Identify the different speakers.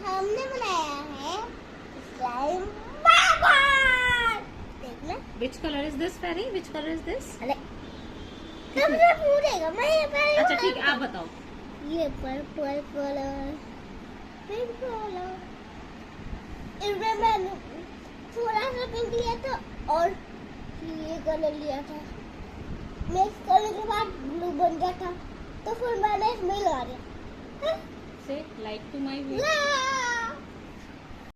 Speaker 1: हमने बनाया है स्लाइम बाबा। देखना।
Speaker 2: Which color is this, Ferry? Which color is this?
Speaker 1: अरे तुमसे पूछेगा मैं ये पहले
Speaker 2: अच्छा ठीक है, आप बताओ।
Speaker 1: ये पर्पल कलर, पिंक कलर, इसमें मैंने थोड़ा सा पिंक लिया था और ये कलर लिया था। मिक्स करने के बाद ब्लू बन गया था, तो फिर मैंने इसमें लगा दिया।
Speaker 2: Say like to my video.
Speaker 1: La